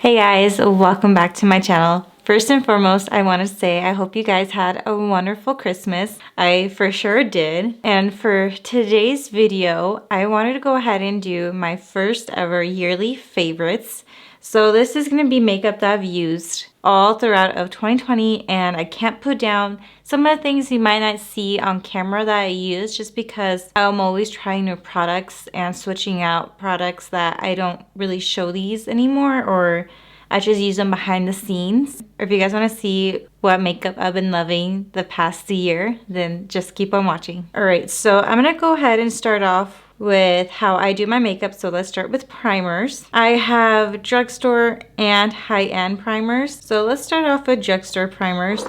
Hey guys, welcome back to my channel. First and foremost, I want to say I hope you guys had a wonderful Christmas. I for sure did. And for today's video, I wanted to go ahead and do my first ever yearly favorites. So this is going to be makeup that I've used all throughout of 2020, and I can't put down some of the things you might not see on camera that I use just because I'm always trying new products and switching out products that I don't really show these anymore, or I just use them behind the scenes. Or if you guys want to see what makeup I've been loving the past year, then just keep on watching. Alright, so I'm going to go ahead and start off with how I do my makeup. So let's start with primers. I have drugstore and high-end primers. So let's start off with drugstore primers.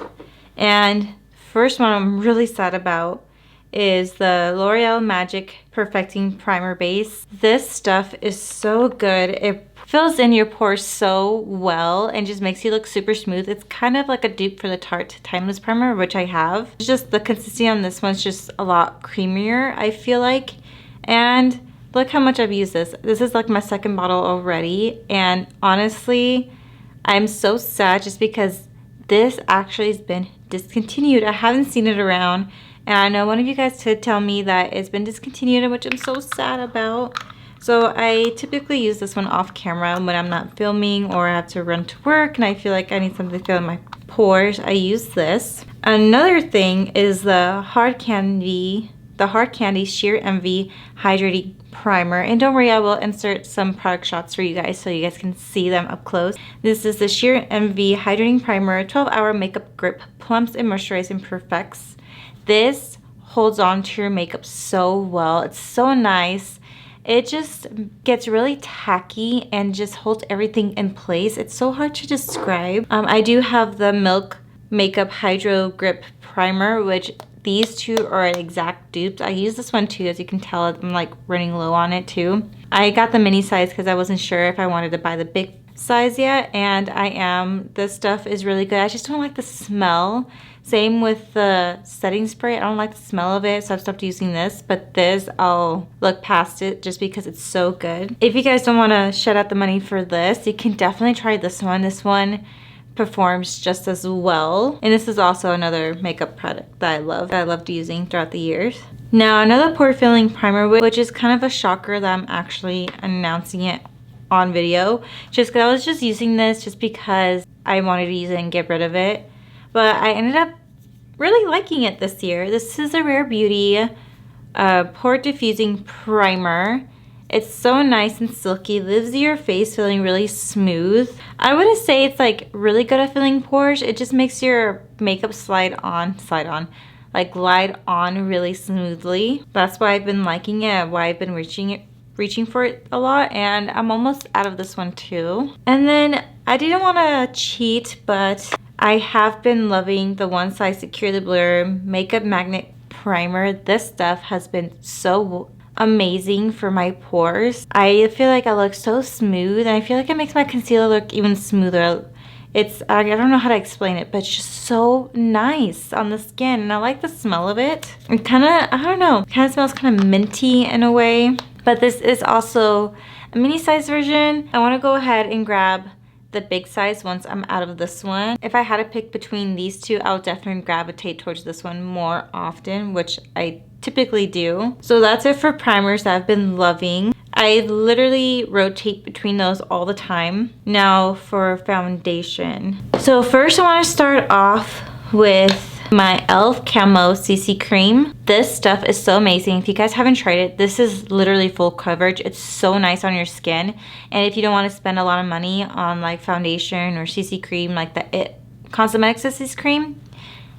And first one I'm really sad about is the Loreal Magic Perfecting Primer Base. This stuff is so good. It fills in your pores so well and just makes you look super smooth. It's kind of like a dupe for the Tarte Timeless Primer, which I have. It's just the consistency on this one's just a lot creamier, I feel like. And look how much I've used this. This is like my second bottle already. And honestly, I'm so sad just because this actually has been discontinued. I haven't seen it around. And I know one of you guys did tell me that it's been discontinued, which I'm so sad about. So I typically use this one off camera when I'm not filming or I have to run to work and I feel like I need something to fill in my pores. I use this. Another thing is the Hard Candy Sheer Envy Hydrating Primer. And don't worry, I will insert some product shots for you guys so you guys can see them up close. This is the Sheer Envy Hydrating Primer, 12-hour makeup grip, plumps and moisturizes and perfects. This holds on to your makeup so well. It's so nice. It just gets really tacky and just holds everything in place. It's so hard to describe. I do have the Milk Makeup Hydro Grip Primer, which these two are exact dupes. I use this one too, as you can tell. I'm like running low on it too. I got the mini size because I wasn't sure if I wanted to buy the big size yet, and I am. This stuff is really good. I just don't like the smell. Same with the setting spray. I don't like the smell of it, so I've stopped using this. But this, I'll look past it just because it's so good. If you guys don't want to shut out the money for this, you can definitely try this one. This one performs just as well. And this is also another makeup product that I loved using throughout the years. Now another pore filling primer, which is kind of a shocker that I'm actually announcing it on video, just because I was just using this just because I wanted to use it and get rid of it. But I ended up really liking it this year. This is a Rare Beauty Pore Diffusing Primer. It's so nice and silky, leaves your face feeling really smooth. I wouldn't say it's like really good at filling pores. It just makes your makeup glide on really smoothly. That's why I've been liking it, why I've been reaching for it a lot, and I'm almost out of this one too. And then I didn't want to cheat, but I have been loving the One Size Securely Blur Makeup Magnet Primer. This stuff has been so amazing for my pores. I feel like I look so smooth, and I feel like it makes my concealer look even smoother. I don't know how to explain it, but it's just so nice on the skin, and I like the smell of it. It kind of, I don't know, kind of smells kind of minty in a way. But this is also a mini size version. I want to go ahead and grab the big size once I'm out of this one. If I had to pick between these two, I would definitely gravitate towards this one more often, which I typically do. So that's it for primers that I've been loving. I literally rotate between those all the time. Now for foundation. So first I want to start off with my e.l.f. Camo CC Cream. This stuff is so amazing. If you guys haven't tried it, this is literally full coverage. It's so nice on your skin. And if you don't want to spend a lot of money on like foundation or CC cream, like the It Cosmetics CC cream,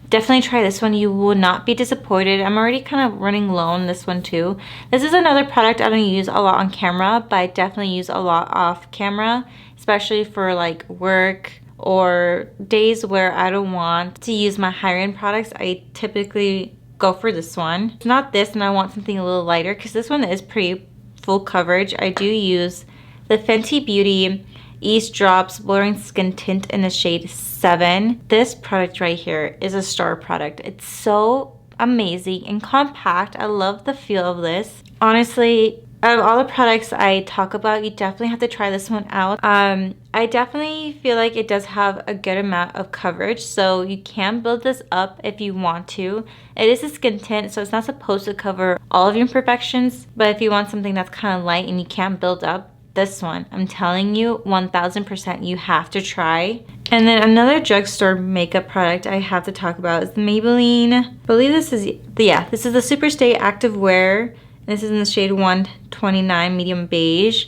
definitely try this one. You will not be disappointed. I'm already kind of running low on this one too. This is another product I don't use a lot on camera, but I definitely use a lot off camera, especially for like work or days where I don't want to use my higher end products. I typically go for this one. It's not this, and I want something a little lighter because this one is pretty full coverage. I do use the Fenty Beauty Eaze Drops Blurring Skin Tint in the shade 7. This product right here is a star product. It's so amazing and compact. I love the feel of this. Honestly, out of all the products I talk about, you definitely have to try this one out. I definitely feel like it does have a good amount of coverage, so you can build this up if you want to. It is a skin tint, so it's not supposed to cover all of your imperfections, but if you want something that's kind of light and you can't build up, this one, I'm telling you, 1000% you have to try. And then another drugstore makeup product I have to talk about is the Maybelline. I believe this is, this is the Superstay Active Wear. This is in the shade 129 medium beige.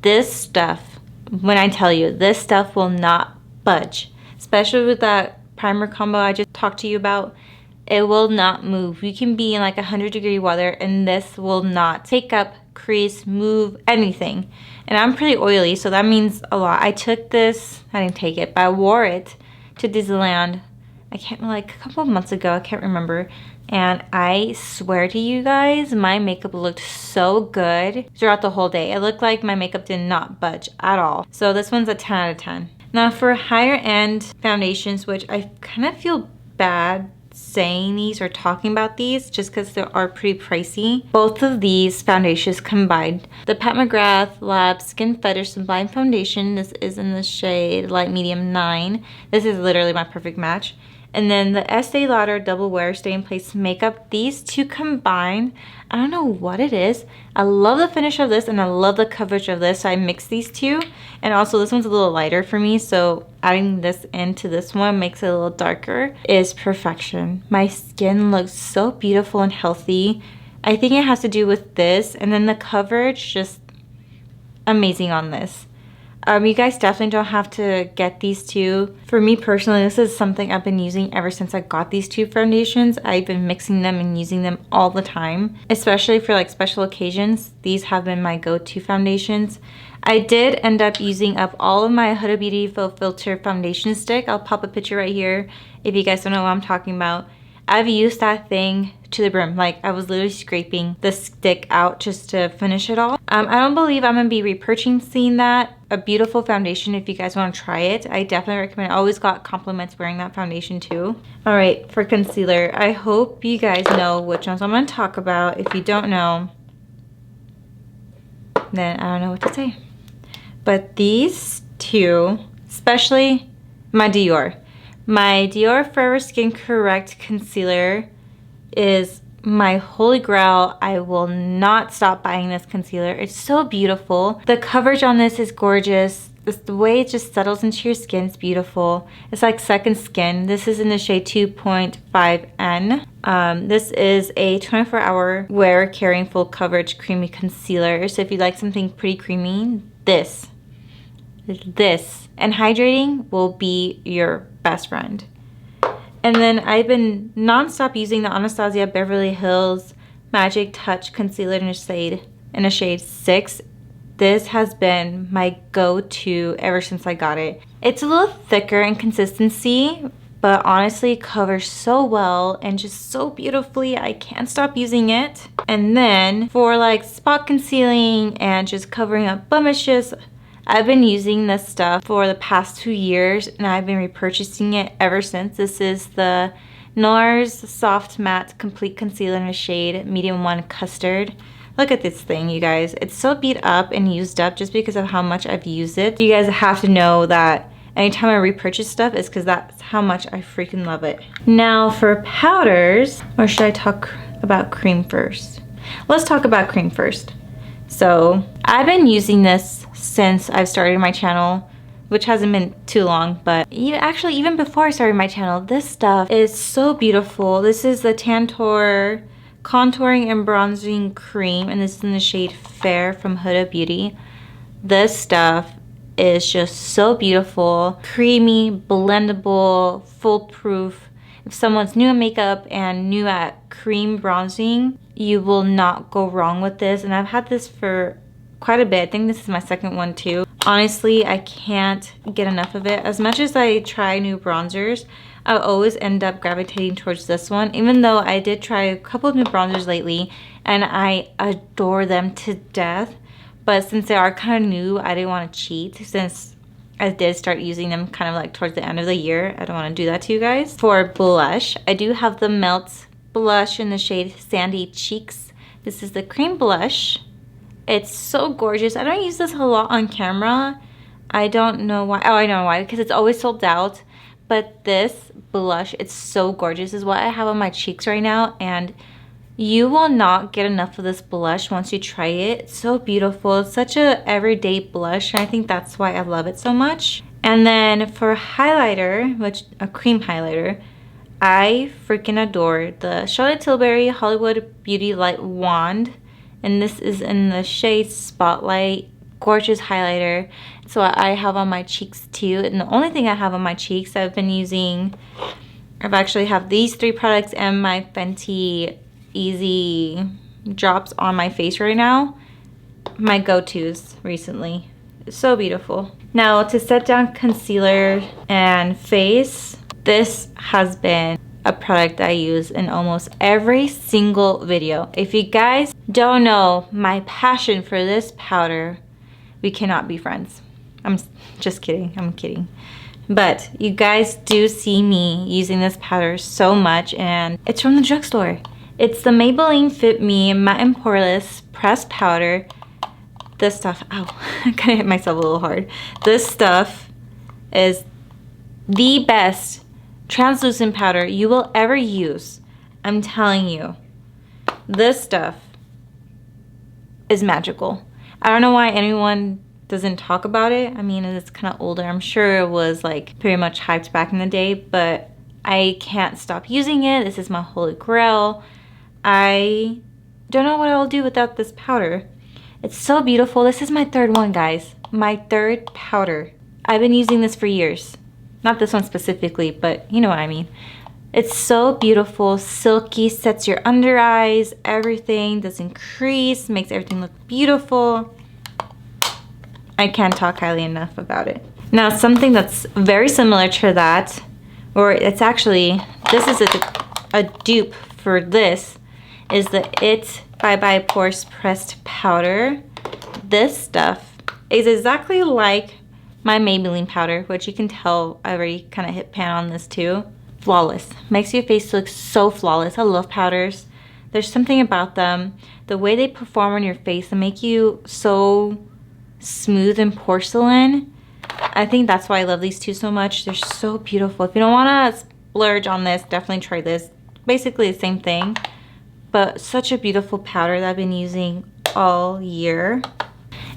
This stuff, when I tell you, this stuff will not budge. Especially with that primer combo I just talked to you about. It will not move. You can be in like 100-degree weather and this will not take up, crease, move, anything. And I'm pretty oily, so that means a lot. I took this, I didn't take it, but I wore it to Disneyland. I can't, like a couple of months ago, I can't remember. And I swear to you guys, my makeup looked so good throughout the whole day. It looked like my makeup did not budge at all. So this one's a 10 out of 10. Now for higher end foundations, which I kind of feel bad saying these or talking about these just because they are pretty pricey. Both of these foundations combined. The Mcgrath Lab Skin Fetish Sublime Foundation. This is in the shade Light Medium 9. This is literally my perfect match. And then the Estee Lauder Double Wear Stay in Place Makeup. These two combined, I don't know what it is. I love the finish of this and I love the coverage of this. So I mixed these two. And also this one's a little lighter for me. So adding this into this one makes it a little darker. Is perfection. My skin looks so beautiful and healthy. I think it has to do with this. And then the coverage, just amazing on this. You guys definitely don't have to get these two. For me personally, this is something I've been using ever since I got these two foundations. I've been mixing them and using them all the time, especially for like special occasions. These have been my go-to foundations. I did end up using up all of my Huda Beauty Faux Filter foundation stick. I'll pop a picture right here if you guys don't know what I'm talking about. I've used that thing to the brim. Like I was literally scraping the stick out just to finish it all. I don't believe I'm gonna be repurchasing that. A beautiful foundation if you guys want to try it. I definitely recommend it. I always got compliments wearing that foundation too. All right, for concealer, I hope you guys know which ones I'm gonna talk about. If you don't know, then I don't know what to say. But these two, especially my Dior. My Dior Forever Skin Correct Concealer is my holy grail. I will not stop buying this concealer. It's so beautiful. The coverage on this is gorgeous. The way it just settles into your skin is beautiful. It's like second skin. This is in the shade 2.5N. This is a 24-hour wear carrying full coverage creamy concealer. So if you like something pretty creamy, this and hydrating will be your best friend. And then I've been non-stop using the Anastasia Beverly Hills Magic Touch Concealer in a shade 6. This has been my go-to ever since I got it. It's a little thicker in consistency, but honestly covers so well and just so beautifully. I can't stop using it. And then for like spot concealing and just covering up blemishes, I've been using this stuff for the past 2 years and I've been repurchasing it ever since. This is the Nars Soft Matte Complete Concealer in a shade Medium 1 Custard. Look at this thing, you guys. It's so beat up and used up just because of how much I've used it. You guys have to know that anytime I repurchase stuff, it's because that's how much I freaking love it. Now for powders, or should I talk about cream first? Let's talk about cream first. So I've been using this since I've started my channel, which hasn't been too long, but even before I started my channel, this stuff is so beautiful. This is the Tantor Contouring and Bronzing Cream, and this is in the shade Fair from Huda Beauty. This stuff is just so beautiful, creamy, blendable, foolproof. If someone's new at makeup and new at cream bronzing, you will not go wrong with this. And I've had this for quite a bit. I think this is my second one too. Honestly, I can't get enough of it. As much as I try new bronzers, I always end up gravitating towards this one, even though I did try a couple of new bronzers lately and I adore them to death. But since they are kind of new, I didn't want to cheat since I did start using them kind of like towards the end of the year. I don't want to do that to you guys. For blush, I do have the Melt blush in the shade Sandy Cheeks. This is the cream blush. It's so gorgeous. I don't use this a lot on camera. I don't know why. Oh, I know why. Because it's always sold out. But this blush, it's so gorgeous. This is what I have on my cheeks right now. And you will not get enough of this blush once you try it. It's so beautiful. It's such a everyday blush. And I think that's why I love it so much. And then for highlighter, which a cream highlighter, I freaking adore the Charlotte Tilbury Hollywood Beauty Light Wand. And this is in the shade Spotlight. Gorgeous highlighter. So I have on my cheeks too. And the only thing I have on my cheeks, I've actually have these 3 products and my Fenty Easy drops on my face right now. My go-tos recently. So beautiful. Now to set down concealer and face, this has been a product I use in almost every single video. If you guys don't know my passion for this powder, we cannot be friends. I'm just kidding, I'm kidding. But you guys do see me using this powder so much, and it's from the drugstore. It's the Maybelline Fit Me Matte and Poreless Pressed Powder. This stuff, ow, I kind of hit myself a little hard. This stuff is the best translucent powder you will ever use. I'm telling you, this stuff is magical. I don't know why anyone doesn't talk about it. I mean, it's kind of older. I'm sure it was like pretty much hyped back in the day, but I can't stop using it. This is my holy grail. I don't know what I'll do without this powder. It's so beautiful. This is my 3rd one, guys. My 3rd powder. I've been using this for years. Not this one specifically, but you know what I mean. It's so beautiful, silky, sets your under eyes, everything, doesn't crease, makes everything look beautiful. I can't talk highly enough about it. Now, something that's very similar to that, or it's actually, this is a dupe for this, is the It by Pores Pressed Powder. This stuff is exactly like my Maybelline powder, which you can tell I already kind of hit pan on this too. Flawless. Makes your face look so flawless. I love powders. There's something about them. The way they perform on your face, they make you so smooth and porcelain. I think that's why I love these two so much. They're so beautiful. If you don't want to splurge on this, definitely try this. Basically the same thing, but such a beautiful powder that I've been using all year.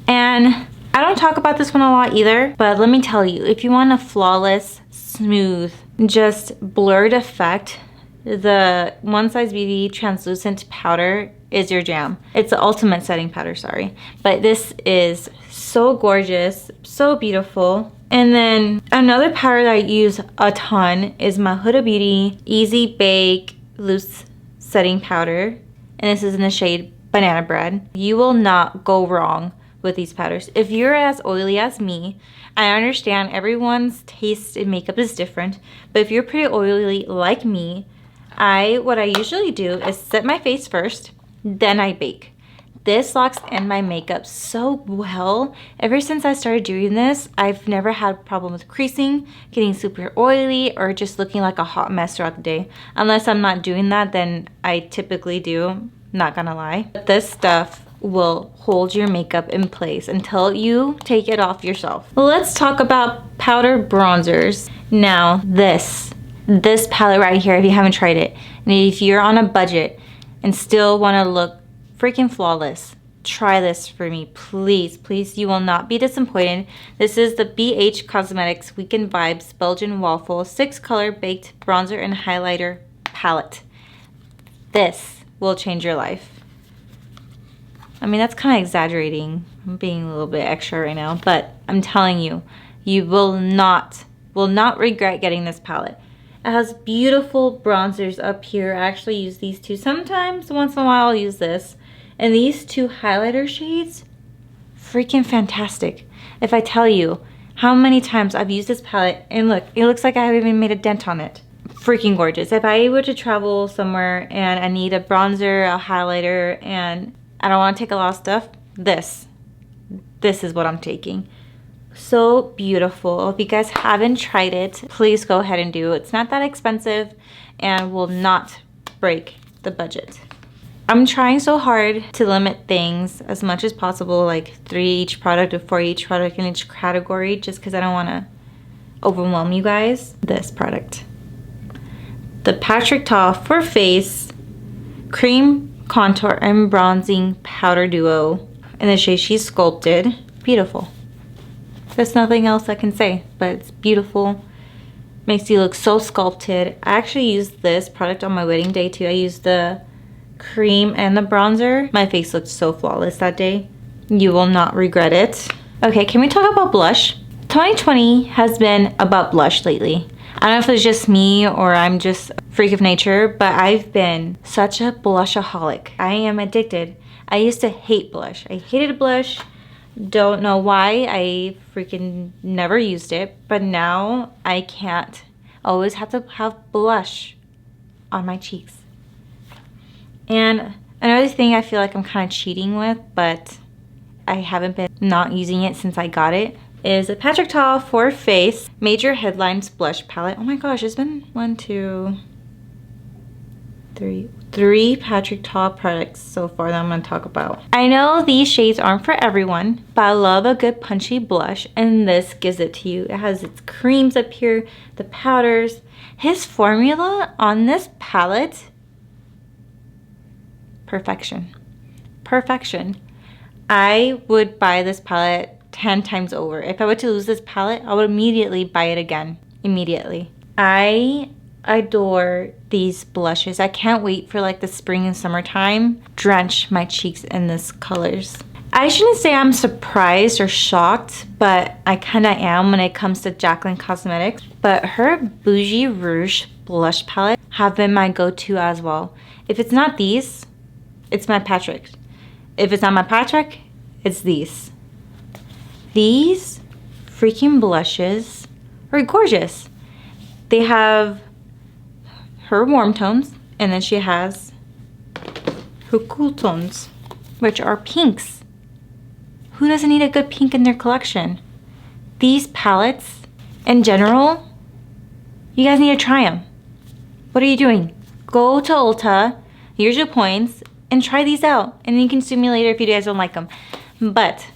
And I don't talk about this one a lot either, but let me tell you, if you want a flawless, smooth, just blurred effect, the One Size Beauty translucent powder is your jam. It's the ultimate setting powder, sorry. But this is so gorgeous, so beautiful. And then another powder that I use a ton is my Huda Beauty Easy Bake Loose Setting Powder. And this is in the shade Banana Bread. You will not go wrong with these powders. If you're as oily as me, I understand everyone's taste in makeup is different, but if you're pretty oily like me, what I usually do is set my face first, then I bake. This locks in my makeup so well. Ever since I started doing this, I've never had a problem with creasing, getting super oily, or just looking like a hot mess throughout the day. Unless I'm not doing that, then I typically do, not gonna lie. But this stuff will hold your makeup in place until you take it off yourself. Let's talk about powder bronzers. Now this palette right here, if you haven't tried it, and if you're on a budget and still want to look freaking flawless, try this for me, please. Please, you will not be disappointed. This is the BH Cosmetics Weekend Vibes Belgian Waffle 6-color baked bronzer and highlighter palette. This will change your life. I mean, that's kind of exaggerating. I'm being a little bit extra right now, but I'm telling you, you will not regret getting this palette. It has beautiful bronzers up here. I actually use these two. Sometimes, once in a while, I'll use this. And these two highlighter shades, freaking fantastic. If I tell you how many times I've used this palette, and look, it looks like I haven't even made a dent on it. Freaking gorgeous. If I were to travel somewhere and I need a bronzer, a highlighter, and I don't want to take a lot of stuff, this is what I'm taking. So beautiful. If you guys haven't tried it, please go ahead and do it. It's not that expensive and will not break the budget. I'm trying so hard to limit things as much as possible, like 3 each product or 4 each product in each category, just because I don't want to overwhelm you guys. This product, the Patrick Ta for Face Cream Contour and Bronzing Powder Duo in the shade She's Sculpted. Beautiful. There's nothing else I can say, but it's beautiful. Makes you look so sculpted. I actually used this product on my wedding day too. I used the cream and the bronzer. My face looked so flawless that day. You will not regret it. Okay, can we talk about blush? 2020 has been about blush lately. I don't know if it's just me or I'm just a freak of nature, but I've been such a blushaholic. I am addicted. I used to hate blush. I hated blush. Don't know why. I freaking never used it, but now I can't. Always have to have blush on my cheeks. And another thing I feel like I'm kind of cheating with, but I haven't been not using it since I got it, is a Patrick Ta for Face Major Headlines Blush Palette. Oh my gosh, there's been 3 Patrick Ta products so far that I'm going to talk about. I know these shades aren't for everyone, but I love a good punchy blush, and this gives it to you. It has its creams up here, the powders. His formula on this palette, perfection. Perfection. I would buy this palette 10 times over. If I were to lose this palette, I would immediately buy it again. Immediately. I adore these blushes. I can't wait for like the spring and summertime. Drench my cheeks in these colors. I shouldn't say I'm surprised or shocked, but I kind of am when it comes to Jaclyn Cosmetics. But her Bougie Rouge blush palette have been my go-to as well. If it's not these, it's my Patrick. If it's not my Patrick, it's these. These freaking blushes are gorgeous. They have her warm tones, and then she has her cool tones, which are pinks. Who doesn't need a good pink in their collection? These palettes, in general, you guys need to try them. What are you doing? Go to Ulta, here's your points, and try these out. And you can sue me later if you guys don't like them. But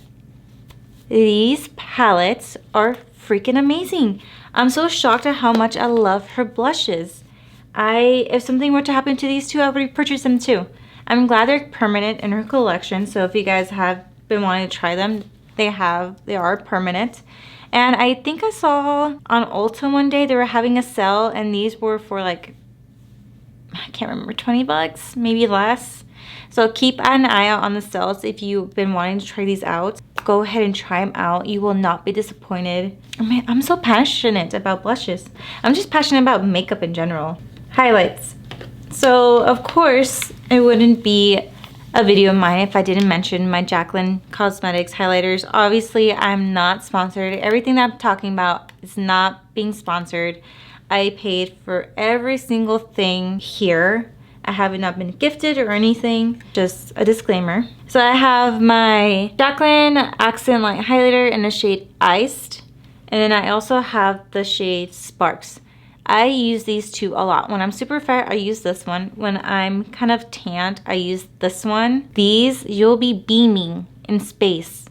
these palettes are freaking amazing. I'm so shocked at how much I love her blushes. If something were to happen to these two, I would repurchase them too. I'm glad they're permanent in her collection. So if you guys have been wanting to try them, they are permanent. And I think I saw on Ulta one day they were having a sale, and these were for like, I can't remember, 20 bucks, maybe less. So keep an eye out on the sales if you've been wanting to try these out. Go ahead and try them out. You will not be disappointed. I mean, I'm so passionate about blushes. I'm just passionate about makeup in general. Highlights. So of course it wouldn't be a video of mine if I didn't mention my Jaclyn Cosmetics highlighters. Obviously I'm not sponsored. Everything that I'm talking about is not being sponsored. I paid for every single thing here. I have not been gifted or anything, just a disclaimer. So I have my Jaclyn Accent Light Highlighter in the shade Iced, and then I also have the shade Sparks. I use these two a lot. When I'm super fair, I use this one. When I'm kind of tanned, I use this one. These, you'll be beaming in space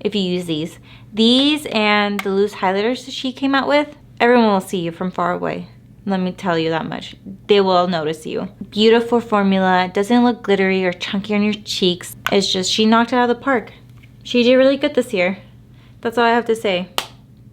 if you use these. These and the loose highlighters that she came out with, everyone will see you from far away. Let me tell you that much. They will notice you. Beautiful formula. It doesn't look glittery or chunky on your cheeks. It's just, she knocked it out of the park. She did really good this year. That's all I have to say.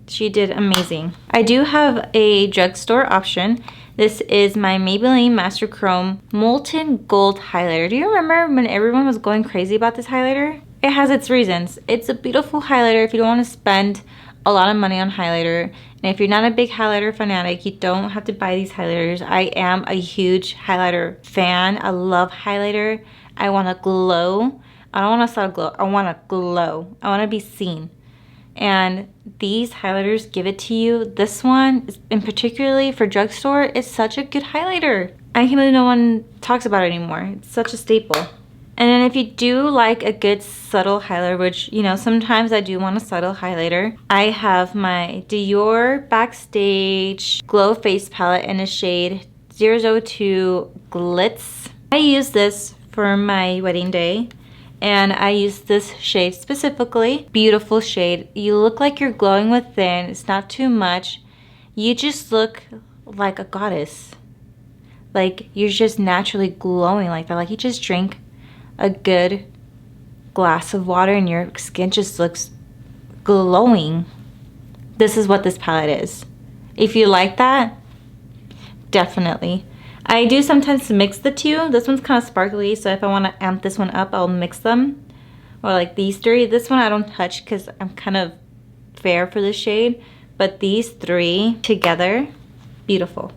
She did amazing. I do have a drugstore option. This is my Maybelline Master Chrome Molten Gold Highlighter. Do you remember when everyone was going crazy about this highlighter? It has its reasons. It's a beautiful highlighter if you don't want to spend a lot of money on highlighter. And if you're not a big highlighter fanatic, you don't have to buy these highlighters. I am a huge highlighter fan. I love highlighter. I want to glow. I don't want to subtle glow. I want to glow. I want to be seen. And these highlighters give it to you. This one, in particularly for drugstore, is such a good highlighter. I can't believe no one talks about it anymore. It's such a staple. And then if you do like a good subtle highlighter, which, you know, sometimes I do want a subtle highlighter, I have my Dior Backstage Glow Face Palette in the shade 002 Glitz. I use this for my wedding day. And I used this shade specifically. Beautiful shade. You look like you're glowing within. It's not too much. You just look like a goddess. Like you're just naturally glowing like that. Like you just drink a good glass of water and your skin just looks glowing. This is what this palette is. If you like that, definitely. I do sometimes mix the two. This one's kind of sparkly, so if I want to amp this one up, I'll mix them. Or like these three. This one I don't touch because I'm kind of fair for the shade. But these three together, beautiful.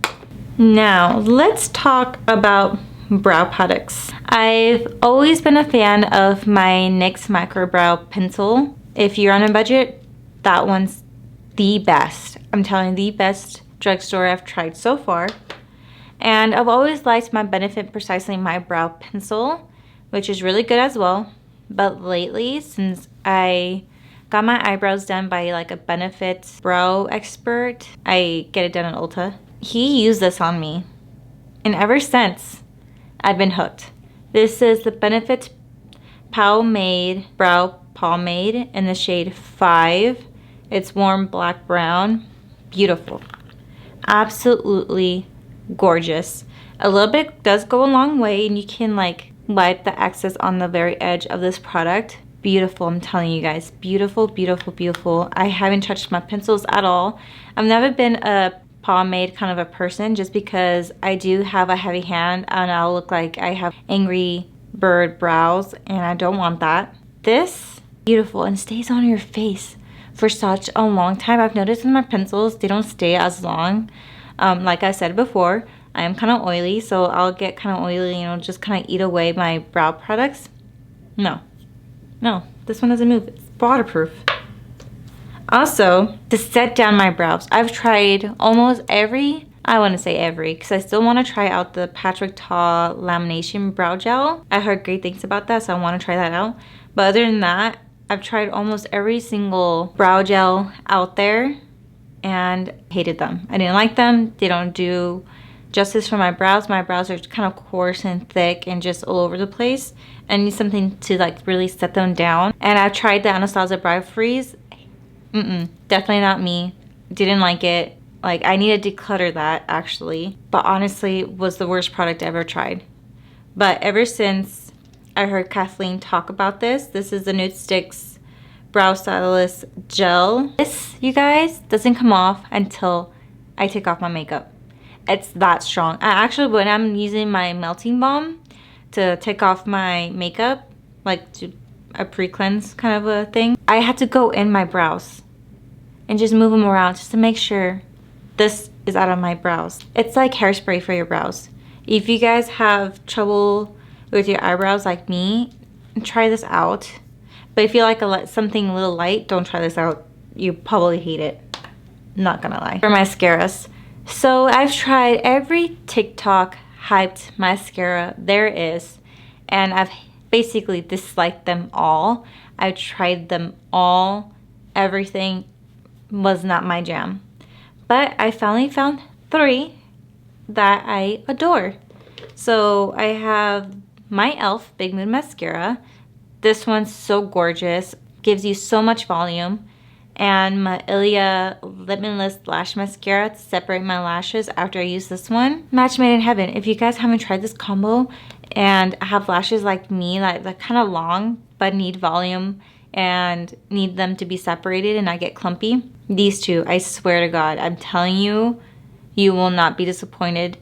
Now, let's talk about brow products. I've always been a fan of my NYX Micro Brow Pencil. If you're on a budget, that one's the best. I'm telling you, the best drugstore I've tried so far. And I've always liked my Benefit Precisely My Brow Pencil, which is really good as well. But lately, since I got my eyebrows done by like a Benefit brow expert, I get it done at Ulta. He used this on me. And ever since, I've been hooked. This is the Benefit Pomade Brow Pomade in the shade 5. It's warm black brown. Beautiful. Absolutely gorgeous. A little bit does go a long way, and you can like wipe the excess on the very edge of this product. Beautiful, I'm telling you guys. Beautiful, beautiful, beautiful. I haven't touched my pencils at all. I've never been a pomade kind of a person just because I do have a heavy hand and I'll look like I have angry bird brows and I don't want that. This, beautiful, and stays on your face for such a long time. I've noticed with my pencils, they don't stay as long. Like I said before, I am kind of oily, so I'll get kind of oily, you know, just kind of eat away my brow products. No, this one doesn't move. It's waterproof. Also, to set down my brows, I've tried almost every, I want to say every, because I still want to try out the Patrick Ta lamination brow gel. I heard great things about that, so I want to try that out. But other than that, I've tried almost every single brow gel out there and hated them. I didn't like them. They don't do justice for my brows. My brows are kind of coarse and thick and just all over the place. I need something to like really set them down. And I've tried the Anastasia Brow Freeze. Definitely not me. Didn't like it. Like I need to declutter that actually. But honestly, it was the worst product I ever tried. But ever since I heard Kathleen talk about this is the Nude Sticks Brow Stylist Gel. This, you guys, doesn't come off until I take off my makeup. It's that strong. I actually, when I'm using my melting balm to take off my makeup, like to a pre-cleanse kind of a thing, I had to go in my brows and just move them around just to make sure this is out of my brows. It's like hairspray for your brows. If you guys have trouble with your eyebrows like me, try this out. But if you like something a little light, don't try this out. You probably hate it. Not gonna lie. For mascaras. So I've tried every TikTok hyped mascara there is, and I've basically disliked them all. I've tried them all. Everything was not my jam. But I finally found 3 that I adore. So I have my e.l.f. Big Moon Mascara. This one's so gorgeous. Gives you so much volume. And my Ilia Limitless Lash Mascara to separate my lashes after I use this one. Match made in heaven. If you guys haven't tried this combo and have lashes like me, like they're kind of long but need volume and need them to be separated and not get clumpy, these two, I swear to God, I'm telling you, you will not be disappointed.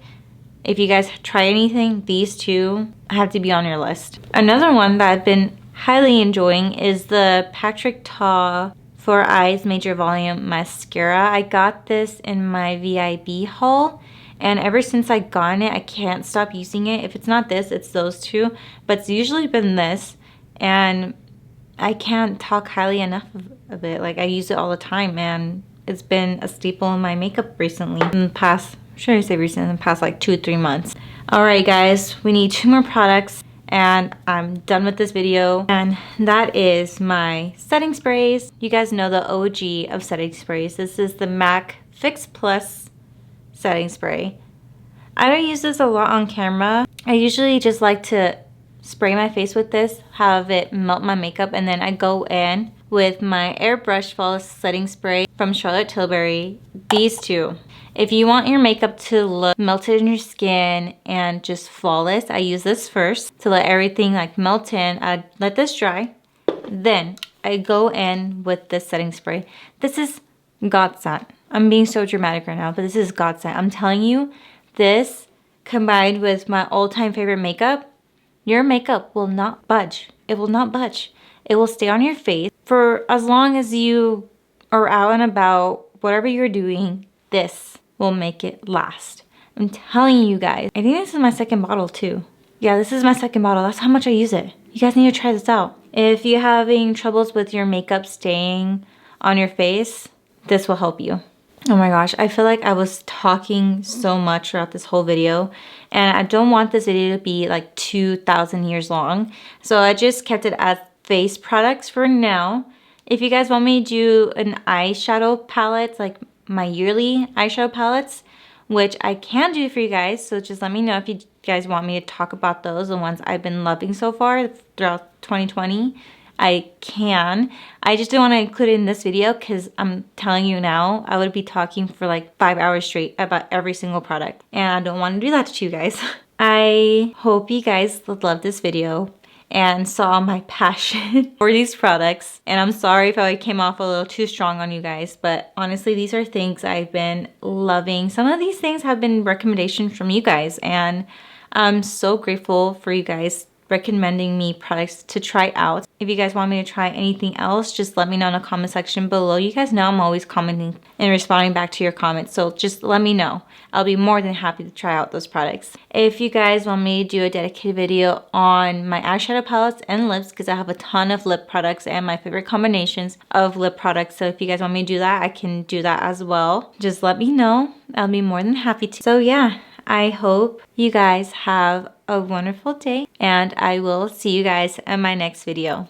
If you guys try anything, these two have to be on your list. Another one that I've been highly enjoying is the Patrick Ta For Eyes Major Volume Mascara. I got this in my VIB haul, and ever since I gotten it, I can't stop using it. If it's not this, it's those two, but it's usually been this, and I can't talk highly enough of it. Like, I use it all the time, and it's been a staple in my makeup recently. In the past, should I say recently, in the past like 2-3 months. Alright guys, we need 2 more products and I'm done with this video, and that is my setting sprays. You guys know the OG of setting sprays. This is the MAC Fix Plus setting spray. I don't use this a lot on camera. I usually just like to spray my face with this, have it melt my makeup, and then I go in with my airbrush flawless setting spray from Charlotte Tilbury. These two. If you want your makeup to look melted in your skin and just flawless, I use this first to let everything like melt in. I let this dry. Then I go in with this setting spray. This is godsend. I'm being so dramatic right now, but this is godsend. I'm telling you, this combined with my all-time favorite makeup, your makeup will not budge. It will not budge. It will stay on your face for as long as you are out and about, whatever you're doing, this will make it last. I'm telling you guys. I think this is my second bottle too. Yeah, this is my second bottle. That's how much I use it. You guys need to try this out. If you're having troubles with your makeup staying on your face, this will help you. Oh my gosh, I feel like I was talking so much throughout this whole video, and I don't want this video to be like 2,000 years long. So I just kept it as face products for now. If you guys want me to do an eyeshadow palette, like my yearly eyeshadow palettes, which I can do for you guys, so just let me know if you guys want me to talk about those, the ones I've been loving so far throughout 2020. I can. I just didn't want to include it in this video because I'm telling you now, I would be talking for like 5 hours straight about every single product, and I don't want to do that to you guys. I hope you guys loved this video and saw my passion for these products. And I'm sorry if I came off a little too strong on you guys, but honestly, these are things I've been loving. Some of these things have been recommendations from you guys, and I'm so grateful for you guys recommending me products to try out. If you guys want me to try anything else, just let me know in the comment section below. You guys know I'm always commenting and responding back to your comments, so just let me know. I'll be more than happy to try out those products. If you guys want me to do a dedicated video on my eyeshadow palettes and lips, because I have a ton of lip products and my favorite combinations of lip products, so if you guys want me to do that, I can do that as well. Just let me know. I'll be more than happy to. So yeah, I hope you guys have a wonderful day, and I will see you guys in my next video.